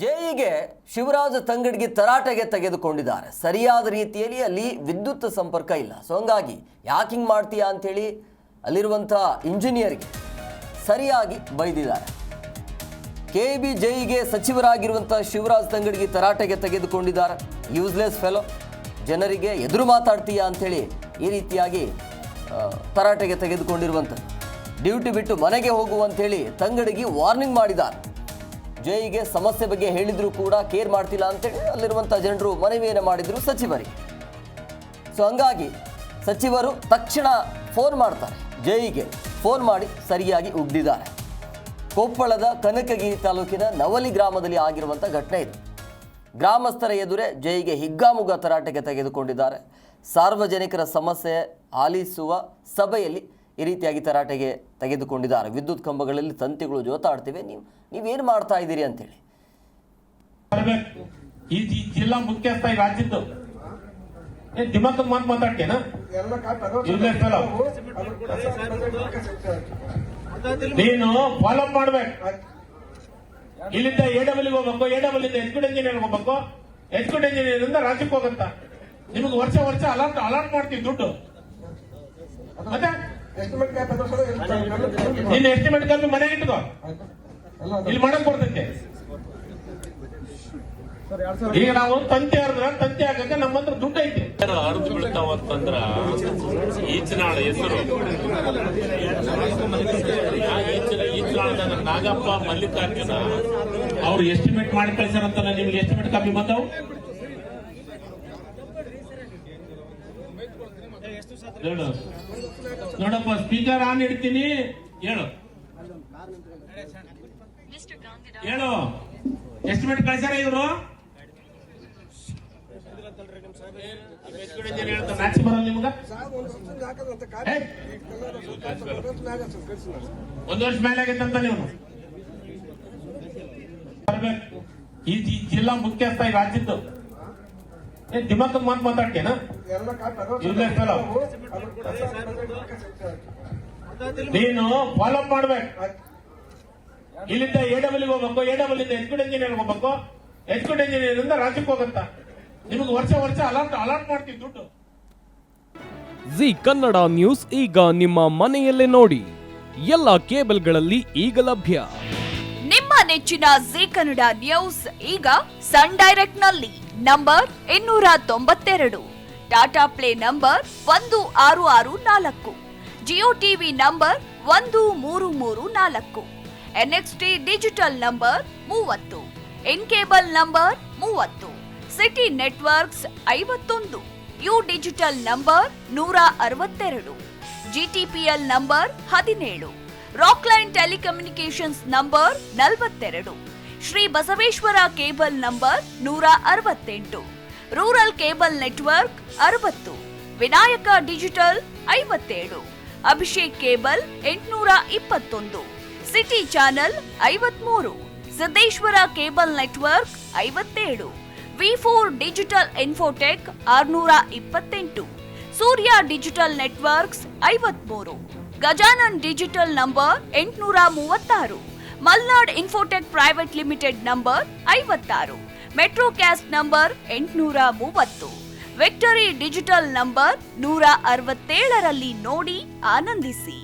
ಜೆಇಗೆ ಶಿವರಾಜ್ ತಂಗಡಗಿ ತರಾಟೆಗೆ ತೆಗೆದುಕೊಂಡಿದ್ದಾರೆ. ಸರಿಯಾದ ರೀತಿಯಲ್ಲಿ ಅಲ್ಲಿ ವಿದ್ಯುತ್ ಸಂಪರ್ಕ ಇಲ್ಲ. ಸೊ ಹಂಗಾಗಿ ಯಾಕೆ ಹಿಂಗೆ ಮಾಡ್ತೀಯಾ ಅಂಥೇಳಿ ಅಲ್ಲಿರುವಂಥ ಇಂಜಿನಿಯರ್ಗೆ ಸರಿಯಾಗಿ ಬೈದಿದ್ದಾರೆ. ಕೆಇಬಿ ಜೆಇಗೆ ಸಚಿವರಾಗಿರುವಂಥ ಶಿವರಾಜ್ ತಂಗಡಗಿ ತರಾಟೆಗೆ ತೆಗೆದುಕೊಂಡಿದ್ದಾರೆ. ಯೂಸ್ಲೆಸ್ ಫೆಲೋ, ಜನರಿಗೆ ಎದುರು ಮಾತಾಡ್ತೀಯಾ ಅಂಥೇಳಿ ಈ ರೀತಿಯಾಗಿ ತರಾಟೆಗೆ ತೆಗೆದುಕೊಂಡಿರುವಂಥದ್ದು. ಡ್ಯೂಟಿ ಬಿಟ್ಟು ಮನೆಗೆ ಹೋಗುವಂಥೇಳಿ ತಂಗಡಗಿ ವಾರ್ನಿಂಗ್ ಮಾಡಿದ್ದಾರೆ. ಜೆಇಗೆ ಸಮಸ್ಯೆ ಬಗ್ಗೆ ಹೇಳಿದ್ರು ಕೂಡ ಕೇರ್ ಮಾಡ್ತಿಲ್ಲ ಅಂತೇಳಿ ಅಲ್ಲಿರುವಂಥ ಜನರು ಮನವಿಯನ್ನು ಮಾಡಿದ್ರು ಸಚಿವರಿಗೆ. ಸೊ ಹಂಗಾಗಿ ಸಚಿವರು ತಕ್ಷಣ ಫೋನ್ ಮಾಡ್ತಾರೆ, ಜೆಇಗೆ ಫೋನ್ ಮಾಡಿ ಸರಿಯಾಗಿ ಉಗ್ದಿದ್ದಾರೆ. ಕೊಪ್ಪಳದ ಕನಕಗಿರಿ ತಾಲೂಕಿನ ನವಲಿ ಗ್ರಾಮದಲ್ಲಿ ಆಗಿರುವಂಥ ಘಟನೆ ಇದು. ಗ್ರಾಮಸ್ಥರ ಎದುರೇ ಜೆಇಗೆ ಹಿಗ್ಗಾಮುಗ್ಗ ತರಾಟೆಗೆ ತೆಗೆದುಕೊಂಡಿದ್ದಾರೆ. ಸಾರ್ವಜನಿಕರ ಸಮಸ್ಯೆ ಆಲಿಸುವ ಸಭೆಯಲ್ಲಿ ಈ ರೀತಿಯಾಗಿ ತರಾಟೆಗೆ ತೆಗೆದುಕೊಂಡಿದ್ದಾರೆ. ವಿದ್ಯುತ್ ಕಂಬಗಳಲ್ಲಿ ತಂತಿಗಳು ಜೋತಾಡ್ತಿವೆ, ನೀವೇನು ಮಾಡ್ತಾ ಇದ್ದೀರಿ ಅಂತೇಳಿ. ಈ ಜಿಲ್ಲಾ ಮುಖ್ಯಸ್ಥ ಈ ರಾಜ್ಯದ್ದು ದಿಮಾಕ್ ಮಾತು ಮಾತಾಡ್ತೇನ ನೀನು ಫಾಲೋ ಅಪ್ ಮಾಡ್ಬೇಕು. ಇಲ್ಲಿಂದ ಎಡಬಲಿಗೆ ಹೋಗ್ಬೇಕು, ಎಡಬಲಿಂದ ಎಕ್ಸ್ಕ್ಯೂಟ್ ಇಂಜಿನಿಯರ್ ಹೋಗ್ಬೇಕು, ಎಕ್ಸ್ಕ್ಯೂಟ್ ಇಂಜಿನಿಯರ್ ಇಂದ ರಾಜ್ಯಕ್ಕೆ ಹೋಗಂತ. ನಿಮ್ಗೆ ವರ್ಷ ಅಲಾಟ್ ಮಾಡ್ತೀವಿ ದುಡ್ಡು. ಮತ್ತೆ ನಿನ್ನ ಎಸ್ಟಿಮೇಟ್ ಕಾಪಿ ಮನೆಗೆ ಇಟ್ಕೋ, ಇಲ್ಲಿ ಮಾಡಕ್ ಬರ್ತೈತೆ. ಈಗ ನಾವು ತಂತಿ ಹರಿದ್ರೆ ತಂತಿ ಹಾಕಕ್ಕೆ ನಮ್ಮ ಹತ್ರ ದುಡ್ಡು ಐತಿ. ಹರಿದು ಬೀಳ್ತಾವಂತಂದ್ರ ಈಚನಾಳ ಹೆಸರು ಈಚನಾಳದಾಗ ನಾಗಪ್ಪ ಮಲ್ಲಿಕಾರ್ಜುನ ಅವ್ರು ಎಸ್ಟಿಮೇಟ್ ಮಾಡಿ ಕಳ್ಸಾರಂತಲ್ಲ, ನಿಮ್ಗೆ ಎಸ್ಟಿಮೇಟ್ ಕಾಪಿ ಬಂದವು. ಹೇಳು ನೋಡಪ್ಪ, ಸ್ಪೀಕರ್ ಆನ್ ಇಡ್ತೀನಿ, ಹೇಳು ಹೇಳು ಎಸ್ಟಿಮೇಟ್ ಕಳ್ಸಾರ ಇವರು. ಮ್ಯಾಚ್ ಬರಲ್ಲ ನಿಮ್ಗ? ಒಂದು ವರ್ಷ ಮೇಲೆ ಆಗೈತಂತ ನೀವು. ಈ ಜಿಲ್ಲಾ ಮುಖ್ಯಸ್ಥ ಈ ರಾಜ್ಯದ್ದು ದಿಮಾಕ್ ಮಾತು ಮಾತಾಡ್ತೇನ ನೀನು ಫಾಲೋ ಅಪ್ ಮಾಡ್ಬೇಕು. ಇಲ್ಲಿಂದ ಎಡಬಲಿಗೆ ಹೋಗ್ಬೇಕು, ಎಡಬಲಿಂದ ಎಕ್ಸ್ಕ್ಯೂಟ್ ಇಂಜಿನಿಯರ್ ಹೋಗ್ಬೇಕು, ಎಕ್ಸ್ಕ್ಯೂಟ್ ಇಂಜಿನಿಯರ್ ಇಂದ ರಾಜ್ಯಕ್ಕೆ ಹೋಗಂತ. ನಿಮ್ಗೆ ವರ್ಷ ಅಲಾಟ್ ಮಾಡ್ತೀವಿ ದುಡ್ಡು. ಜಿ ಕನ್ನಡ ನ್ಯೂಸ್ ಈಗ ನಿಮ್ಮ ಮನೆಯಲ್ಲೇ ನೋಡಿ. ಎಲ್ಲ ಕೇಬಲ್ಗಳಲ್ಲಿ ಈಗ ಲಭ್ಯ. ನಿಮ್ಮ ನೆಚ್ಚಿನ ಜಿ ಕನ್ನಡ ನ್ಯೂಸ್ ಈಗ ಸನ್ ಡೈರೆಕ್ಟ್ ನಲ್ಲಿ number 292, Tata Play number 1664, Jio TV number 1334, NXT digital number 30, in cable number 30, city networks 51, U digital number 162, GTPL number 17, Rockline telecommunications number 42, Shri Basaveshwara cable number 168, rural cable network 60, Vinayaka digital 57, Abhishek cable 821, city channel 53, Siddeshwara cable network 57, ವಿ4 digital infotech 628, Surya digital networks 53, Gajanan digital number 836, Malnad infotech private limited number 56, Metrocast number 830, victory digital number 167ರಲ್ಲಿ ನೋಡಿ ಆನಂದಿಸಿ.